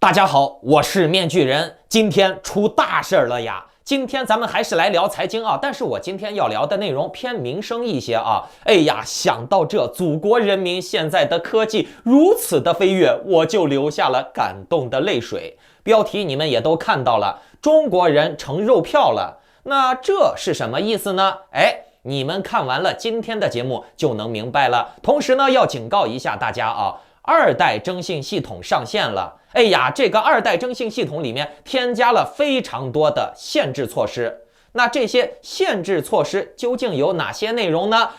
大家好，我是面具人，今天出大事了呀！今天咱们还是来聊财经啊，但是我今天要聊的内容偏民生一些啊。哎呀，想到这祖国人民现在的科技如此的飞跃，我就流下了感动的泪水。标题你们也都看到了，中国人成肉票了。那这是什么意思呢？你们看完了今天的节目就能明白了。同时呢，要警告一下大家啊。二代征信系统上线了，哎呀，这个二代征信系统里面添加了非常多的限制措施。那这些限制措施究竟有哪些内容呢？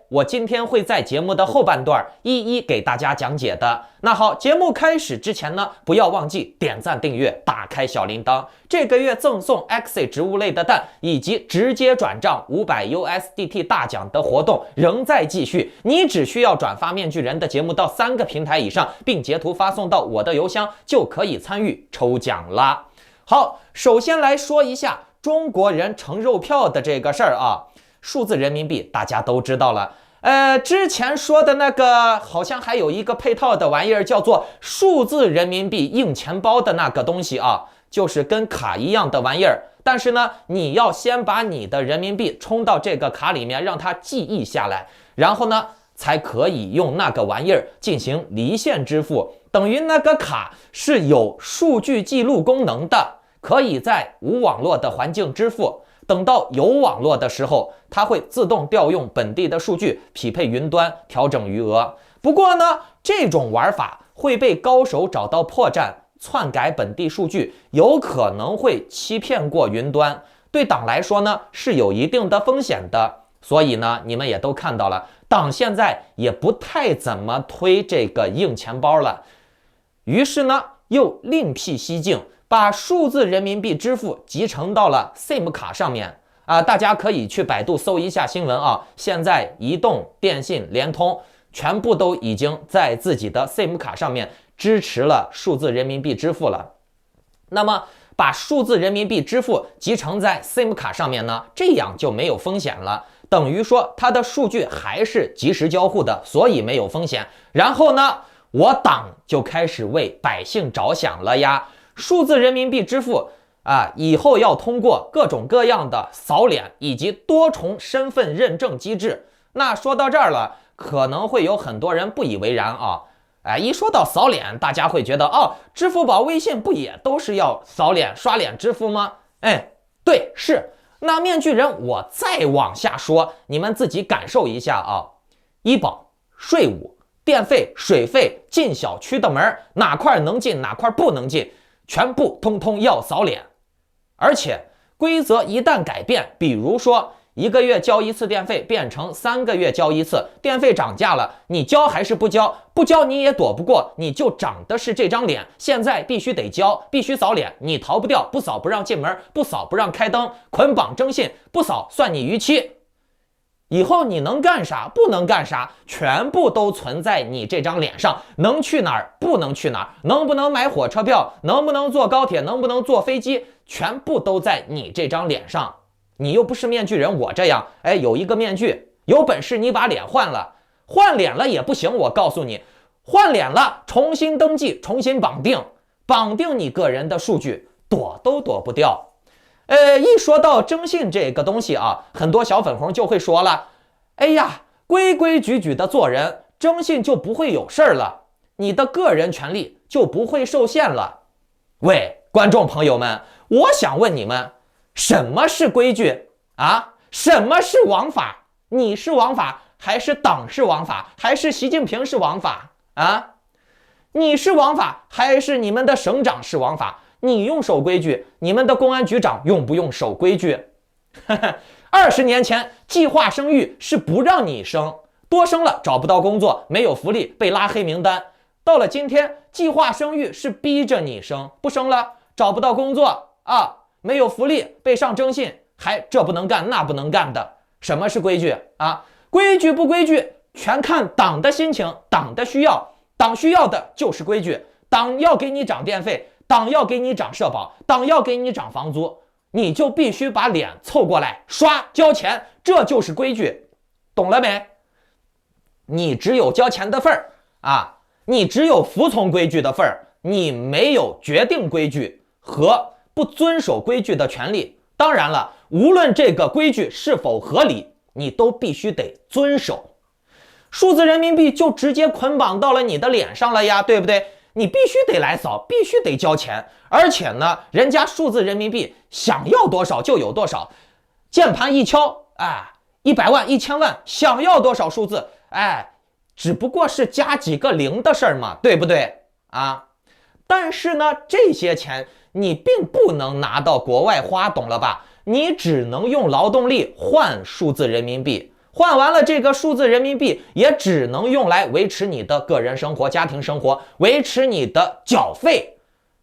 我今天会在节目的后半段一一给大家讲解的。那好，节目开始之前呢，不要忘记点赞、订阅、打开小铃铛。这个月赠送 Axie 植物类的蛋以及直接转账500 USDT 大奖的活动仍在继续。你只需要转发面具人的节目到3个平台以上，并截图发送到我的邮箱，就可以参与抽奖啦。好，首先来说一下中国人成肉票的这个事儿啊。数字人民币大家都知道了，之前说的那个好像还有一个配套的玩意儿叫做数字人民币硬钱包的那个东西啊，就是跟卡一样的玩意儿，但是呢，你要先把你的人民币充到这个卡里面，让它记忆下来，然后呢，才可以用那个玩意儿进行离线支付，等于那个卡是有数据记录功能的，可以在无网络的环境支付。等到有网络的时候，它会自动调用本地的数据，匹配云端，调整余额。不过呢，这种玩法会被高手找到破绽，篡改本地数据，有可能会欺骗过云端。对党来说呢，是有一定的风险的。所以呢，你们也都看到了，党现在也不太怎么推这个硬钱包了。于是呢，又另辟蹊径，把数字人民币支付集成到了 SIM 卡上面啊！大家可以去百度搜一下新闻啊，现在移动、电信、联通全部都已经在自己的 SIM 卡上面支持了数字人民币支付了。那么把数字人民币支付集成在 SIM 卡上面呢，这样就没有风险了，等于说它的数据还是及时交互的，所以没有风险。然后呢，我党就开始为百姓着想了呀。数字人民币支付啊，以后要通过各种各样的扫脸以及多重身份认证机制。那说到这儿了，可能会有很多人不以为然啊。一说到扫脸，大家会觉得哦，支付宝、微信不也都是要扫脸、刷脸支付吗？对，是。那面具人，我再往下说，你们自己感受一下啊。医保、税务、电费、水费，进小区的门，哪块能进，哪块不能进。全部通通要扫脸，而且规则一旦改变，比如说1个月交一次电费变成3个月交一次，电费涨价了，你交还是不交？不交你也躲不过，你就长的是这张脸，现在必须得交，必须扫脸，你逃不掉，不扫不让进门，不扫不让开灯，捆绑征信，不扫算你逾期。以后你能干啥不能干啥，全部都存在你这张脸上，能去哪儿不能去哪儿，能不能买火车票，能不能坐高铁，能不能坐飞机，全部都在你这张脸上。你又不是面具人，我这样有一个面具，有本事你把脸换了，换脸了也不行，我告诉你，换脸了重新登记，重新绑定你个人的数据，躲都躲不掉。一说到征信这个东西啊，很多小粉红就会说了，哎呀，规规矩矩的做人，征信就不会有事儿了，你的个人权利就不会受限了。喂，观众朋友们，我想问你们，什么是规矩啊？什么是王法？你是王法，还是党是王法，还是习近平是王法啊？你是王法，还是你们的省长是王法？你用守规矩，你们的公安局长用不用守规矩？20年前计划生育是不让你生，多生了找不到工作，没有福利，被拉黑名单。到了今天，计划生育是逼着你生，不生了找不到工作啊，没有福利，被上征信，还这不能干那不能干的。什么是规矩啊？规矩不规矩全看党的心情，党的需要，党需要的就是规矩，党要给你涨电费，党要给你涨社保，党要给你涨房租，你就必须把脸凑过来刷交钱，这就是规矩，懂了没？你只有交钱的份儿啊，你只有服从规矩的份儿，你没有决定规矩和不遵守规矩的权利。当然了，无论这个规矩是否合理，你都必须得遵守。数字人民币就直接捆绑到了你的脸上了呀，对不对？你必须得来扫，必须得交钱。而且呢，人家数字人民币想要多少就有多少，键盘一敲，哎，100万、1000万，想要多少数字，哎，只不过是加几个零的事儿嘛，对不对啊？但是呢，这些钱你并不能拿到国外花，懂了吧？你只能用劳动力换数字人民币，换完了这个数字人民币，也只能用来维持你的个人生活、家庭生活，维持你的缴费。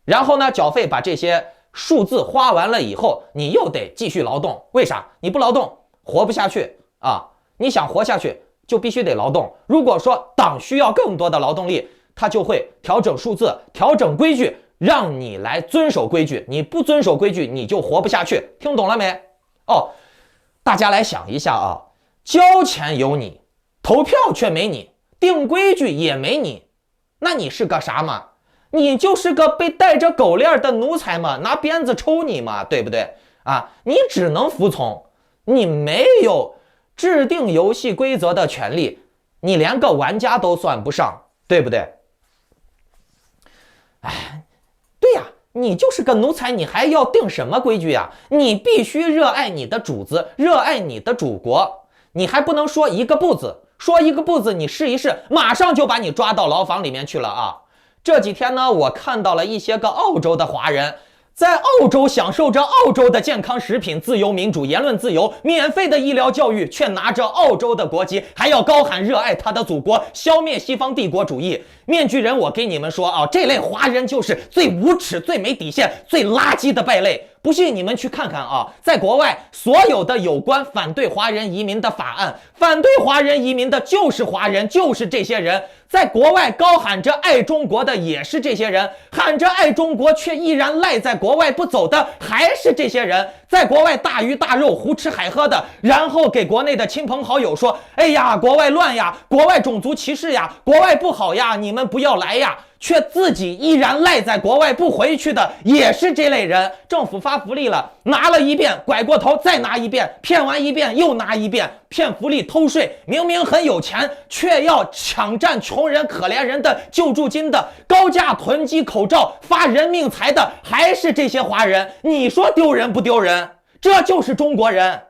然后呢，缴费把这些数字花完了以后，你又得继续劳动。为啥？你不劳动活不下去啊！你想活下去就必须得劳动。如果说党需要更多的劳动力，他就会调整数字，调整规矩，让你来遵守规矩。你不遵守规矩，你就活不下去。听懂了没？哦，大家来想一下啊，交钱有你，投票却没你，定规矩也没你，那你是个啥嘛？你就是个被带着狗链的奴才嘛，拿鞭子抽你嘛，对不对啊？你只能服从，你没有制定游戏规则的权利，你连个玩家都算不上，对不对？哎，对呀，你就是个奴才，你还要定什么规矩呀？你必须热爱你的主子，热爱你的祖国，你还不能说一个不字，说一个不字，你试一试，马上就把你抓到牢房里面去了啊！这几天呢，我看到了一些个澳洲的华人，在澳洲享受着澳洲的健康食品、自由民主、言论自由、免费的医疗教育，却拿着澳洲的国籍，还要高喊热爱他的祖国，消灭西方帝国主义。面具人，我给你们说啊，这类华人就是最无耻、最没底线、最垃圾的败类。不信你们去看看啊，在国外所有的有关反对华人移民的法案，反对华人移民的就是华人，就是这些人。在国外高喊着爱中国的也是这些人，喊着爱中国却依然赖在国外不走的还是这些人。在国外大鱼大肉、胡吃海喝的，然后给国内的亲朋好友说：“哎呀，国外乱呀，国外种族歧视呀，国外不好呀，你们不要来呀。”却自己依然赖在国外不回去的也是这类人。政府发福利了，拿了一遍，拐过头再拿一遍，骗完一遍又拿一遍，骗福利偷税，明明很有钱，却要抢占穷人可怜人的救助金的，高价囤积口罩发人命财的还是这些华人。你说丢人不丢人？这就是中国人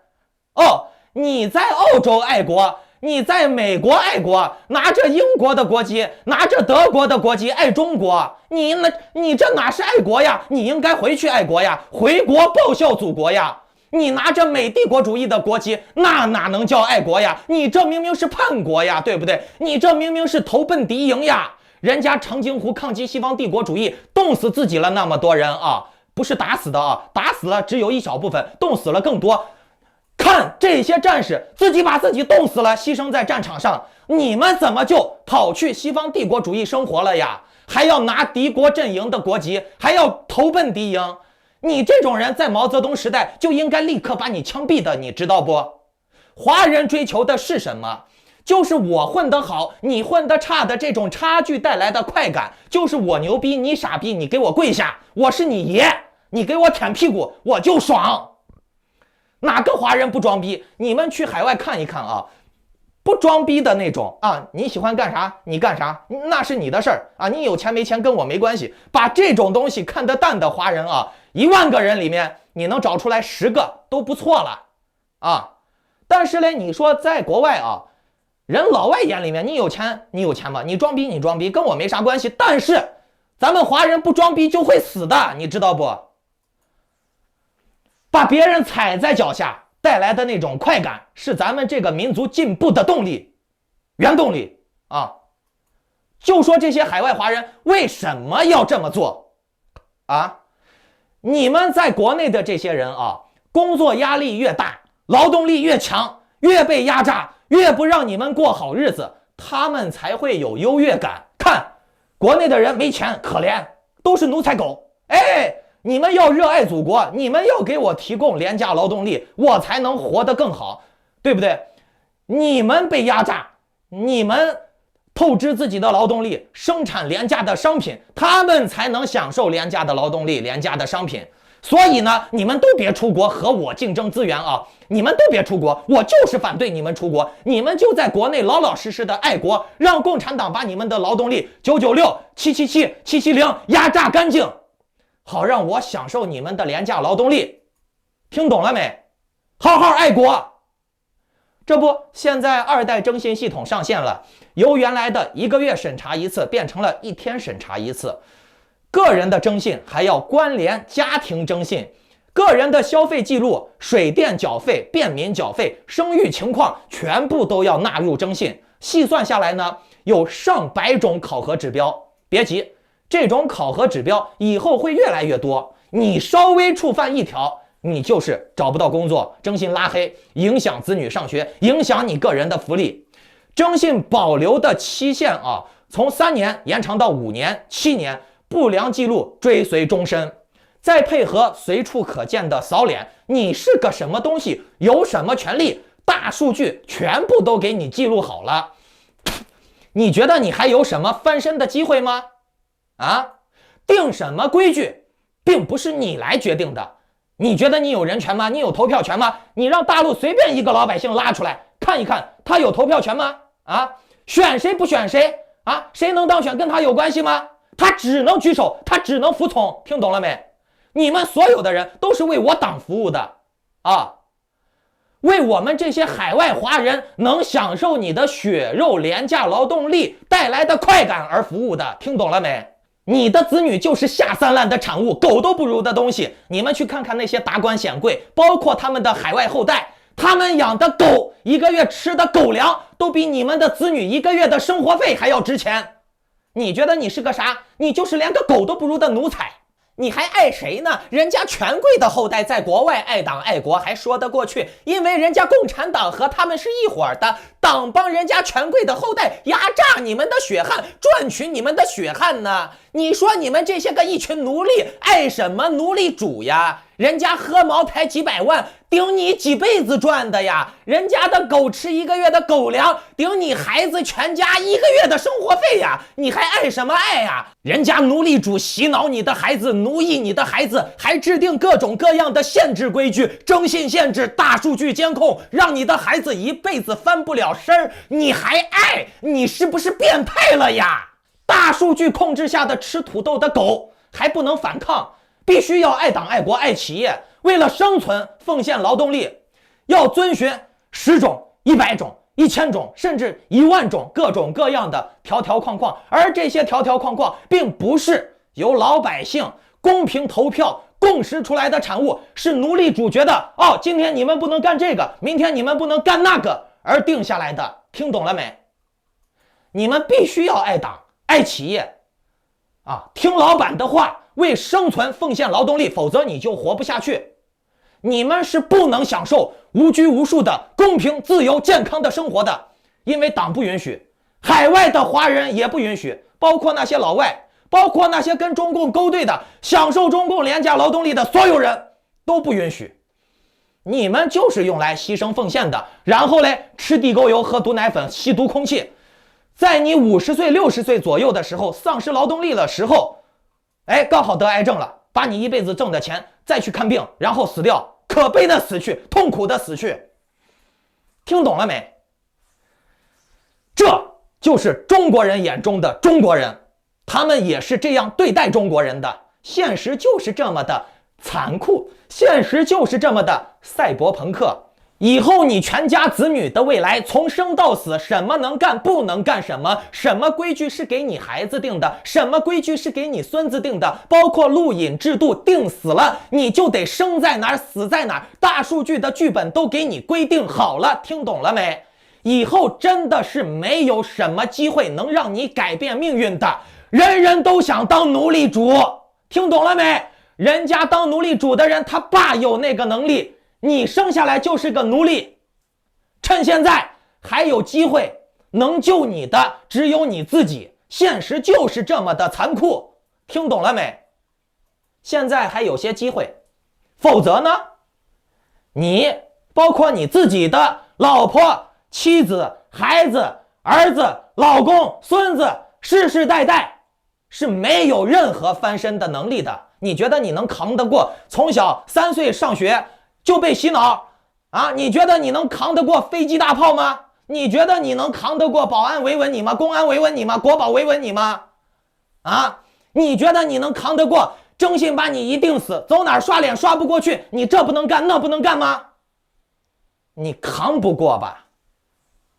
哦。你在澳洲爱国，你在美国爱国，拿着英国的国籍，拿着德国的国籍爱中国，你这哪是爱国呀？你应该回去爱国呀，回国报效祖国呀。你拿着美帝国主义的国籍，那哪能叫爱国呀？你这明明是叛国呀，对不对？你这明明是投奔敌营呀。人家长津湖抗击西方帝国主义，冻死自己了那么多人啊，不是打死的啊，打死了只有一小部分，冻死了更多。看这些战士自己把自己冻死了，牺牲在战场上，你们怎么就跑去西方帝国主义生活了呀？还要拿敌国阵营的国籍，还要投奔敌营。你这种人在毛泽东时代就应该立刻把你枪毙的，你知道不？华人追求的是什么？就是我混得好，你混得差的这种差距带来的快感，就是我牛逼，你傻逼，你给我跪下，我是你爷，你给我舔屁股，我就爽。哪个华人不装逼？你们去海外看一看啊，不装逼的那种啊，你喜欢干啥你干啥，那是你的事儿啊，你有钱没钱跟我没关系。把这种东西看得淡的华人啊，10000个人里面你能找出来10个都不错了啊。但是呢，你说在国外啊，人老外眼里面，你有钱你有钱吗？你装逼你装逼，跟我没啥关系。但是咱们华人不装逼就会死的，你知道不？把别人踩在脚下带来的那种快感，是咱们这个民族进步的动力，原动力啊！就说这些海外华人为什么要这么做啊？你们在国内的这些人啊，工作压力越大，劳动力越强，越被压榨，越不让你们过好日子，他们才会有优越感。看，国内的人没钱，可怜，都是奴才狗。哎，你们要热爱祖国，你们要给我提供廉价劳动力，我才能活得更好，对不对？你们被压榨，你们透支自己的劳动力，生产廉价的商品，他们才能享受廉价的劳动力、廉价的商品。所以呢，你们都别出国和我竞争资源啊！你们都别出国，我就是反对你们出国。你们就在国内老老实实的爱国，让共产党把你们的劳动力996、777、770压榨干净，好让我享受你们的廉价劳动力。听懂了没？好好爱国。这不，现在2代征信系统上线了，由原来的1个月审查一次变成了1天审查一次。个人的征信还要关联家庭征信，个人的消费记录、水电缴费、便民缴费、生育情况全部都要纳入征信。细算下来呢，有上百种考核指标。别急，这种考核指标以后会越来越多，你稍微触犯一条，你就是找不到工作，征信拉黑，影响子女上学，影响你个人的福利。征信保留的期限啊，从3年延长到5年、7年。不良记录追随终身，再配合随处可见的扫脸，你是个什么东西，有什么权利，大数据全部都给你记录好了。你觉得你还有什么翻身的机会吗？啊，定什么规矩，并不是你来决定的。你觉得你有人权吗？你有投票权吗？你让大陆随便一个老百姓拉出来看一看，他有投票权吗？啊，选谁不选谁啊？谁能当选跟他有关系吗？他只能举手，他只能服从，听懂了没？你们所有的人都是为我党服务的啊，为我们这些海外华人能享受你的血肉廉价劳动力带来的快感而服务的，听懂了没？你的子女就是下三滥的产物，狗都不如的东西。你们去看看那些达官显贵，包括他们的海外后代，他们养的狗1个月吃的狗粮都比你们的子女1个月的生活费还要值钱。你觉得你是个啥？你就是连个狗都不如的奴才，你还爱谁呢？人家权贵的后代在国外爱党爱国还说得过去，因为人家共产党和他们是一伙的，党帮人家权贵的后代压榨你们的血汗，赚取你们的血汗呢。你说你们这些个一群奴隶爱什么奴隶主呀？人家喝茅台几百万顶你几辈子赚的呀，人家的狗吃1个月的狗粮顶你孩子全家1个月的生活费呀，你还爱什么爱呀？人家奴隶主洗脑你的孩子，奴役你的孩子，还制定各种各样的限制规矩，征信限制，大数据监控，让你的孩子一辈子翻不了身儿，你还爱？你是不是变态了呀？大数据控制下的吃土豆的狗还不能反抗，必须要爱党爱国爱企业，为了生存奉献劳动力，要遵循10种、100种、1000种甚至10000种各种各样的条条框框，而这些条条框框并不是由老百姓公平投票共识出来的产物，是奴隶主觉得哦，今天你们不能干这个，明天你们不能干那个而定下来的，听懂了没？你们必须要爱党爱企业啊，听老板的话，为生存奉献劳动力，否则你就活不下去。你们是不能享受无拘无束的公平自由健康的生活的，因为党不允许，海外的华人也不允许，包括那些老外，包括那些跟中共勾兑的享受中共廉价劳动力的所有人都不允许。你们就是用来牺牲奉献的，然后嘞吃地沟油喝毒奶粉吸毒空气，在你50岁60岁左右的时候丧失劳动力的时候，刚好得癌症了，把你一辈子挣的钱再去看病，然后死掉，可悲的死去，痛苦的死去。听懂了没？这就是中国人眼中的中国人，他们也是这样对待中国人的。现实就是这么的残酷，现实就是这么的赛博朋克。以后你全家子女的未来，从生到死，什么能干不能干，什么规矩是给你孩子定的，什么规矩是给你孙子定的，包括录影制度定死了，你就得生在哪儿死在哪儿，大数据的剧本都给你规定好了，听懂了没？以后真的是没有什么机会能让你改变命运的，人人都想当奴隶主，听懂了没？人家当奴隶主的人，他爸有那个能力，你生下来就是个奴隶，趁现在还有机会，能救你的只有你自己，现实就是这么的残酷，听懂了没？现在还有些机会，否则呢，你包括你自己的老婆、妻子、孩子，儿子、老公、孙子，世世代代是没有任何翻身的能力的。你觉得你能扛得过从小3岁上学就被洗脑啊？你觉得你能扛得过飞机大炮吗？你觉得你能扛得过保安维稳你吗？公安维稳你吗？国保维稳你吗？啊？你觉得你能扛得过征信把你一定死，走哪儿刷脸刷不过去，你这不能干那不能干吗？你扛不过吧，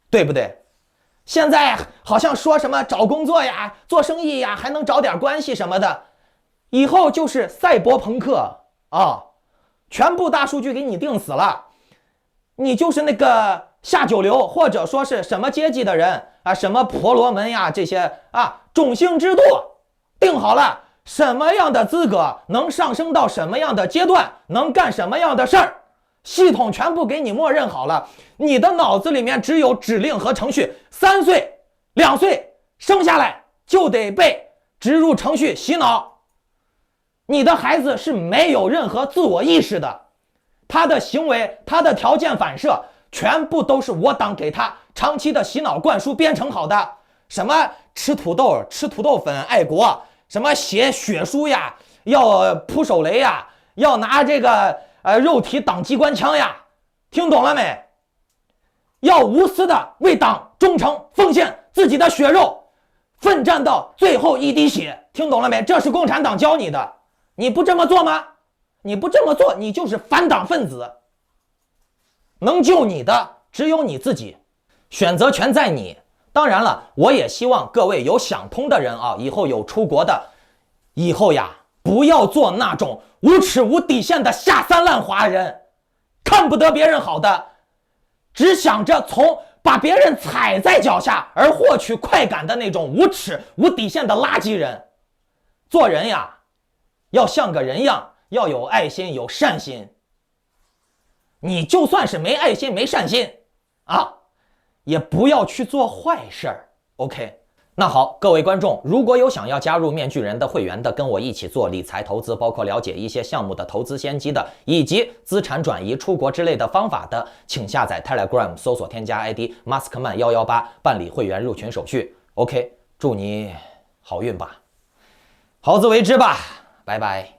对不对？现在好像说什么找工作呀、做生意呀，还能找点关系什么的，以后就是赛博朋克啊，全部大数据给你定死了，你就是那个下九流或者说是什么阶级的人啊，什么婆罗门呀这些啊，种姓制度定好了，什么样的资格能上升到什么样的阶段，能干什么样的事儿。系统全部给你默认好了，你的脑子里面只有指令和程序。3岁、2岁生下来就得被植入程序洗脑，你的孩子是没有任何自我意识的，他的行为、他的条件反射全部都是我党给他长期的洗脑灌输编程好的。什么吃土豆、吃土豆粉爱国，什么写血书呀，要扑手雷呀，要拿这个肉体挡机关枪呀，听懂了没？要无私的为党忠诚奉献自己的血肉，奋战到最后一滴血，听懂了没？这是共产党教你的，你不这么做吗？你不这么做，你就是反党分子。能救你的只有你自己，选择权在你。当然了，我也希望各位有想通的人啊，以后有出国的，以后呀，不要做那种无耻无底线的下三滥华人，看不得别人好的，只想着从把别人踩在脚下而获取快感的那种无耻无底线的垃圾人。做人呀，要像个人样，要有爱心有善心。你就算是没爱心没善心啊，也不要去做坏事儿。 OK， 那好，各位观众，如果有想要加入面具人的会员的，跟我一起做理财投资，包括了解一些项目的投资先机的，以及资产转移出国之类的方法的，请下载 Telegram 搜索添加 ID Maskman118 办理会员入群手续。 OK， 祝你好运吧，好自为之吧，拜拜。